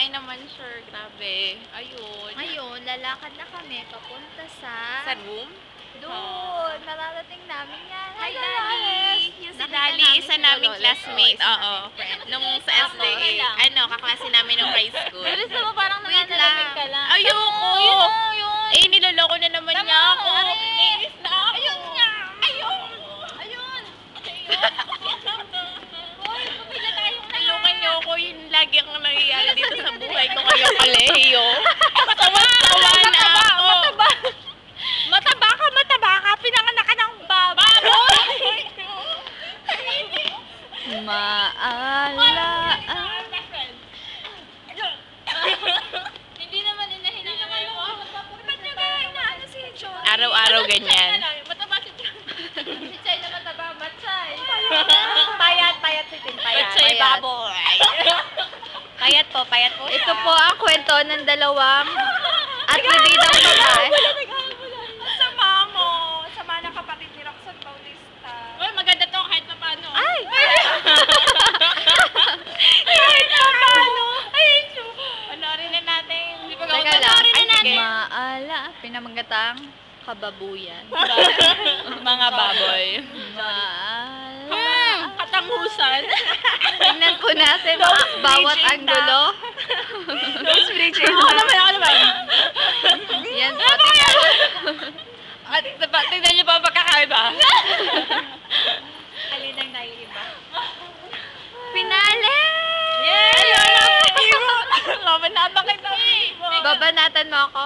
mahihain naman, sure. Grabe. Ayun. Ngayon, lalakad na kami papunta sa... Sa room? Doon! Nararating namin yan. Hi, Hi, Dali! Yung si Nakita Dali, namin isa si naming Lolo. classmate. Oo, isa Oo. naming friend. Nung sa Ako, SDA. okay lang. Kaklase namin nung high school. Bilis naman parang Wait nananalamig lang. ka lang. Ayoko! Yun! Eh, niloloko na naman Tama, niya ako. Ari. Nainis na ako. Ayun nga! Ayun! Ayun! Hoy, pumila tayong tulungan niyo ako. Yun lagi ang nangyayari dito sa buhay ko ngayong kolehiyo. Tawa-tawa na ako. Mataba ka! Pinanganak ka ng baboy! Maalaan. Hindi naman inahinang kayo. Ba't nyo kaya inaano si Joy? Araw-araw ganyan. Mataba si Joy. Si Chay na mataba, Machay. Payat si Tim. Pachay baboy. Payat po siya. Ito po ang kwento ng dalawang atribidang babae. Sama mo. Sama ng kapatid ni Roxanne Bautista. Uy, maganda to kahit pa paano. Ay! Kahit pa paano. Ay, panoorin na natin. Hindi pa Teka lang. panoorin na natin. Maala, pinamagatang kababuyan. Mga baboy. Maala. Katangusan. Tingnan po natin bawat anggulo. Those bridges. Ako naman. Yan po, tingnan. At tignan niyo pa ang pagkakaiba. Alin ang naiiba? Pinali! Yay! Ayun! Laban na kita. Babanatan mo ako?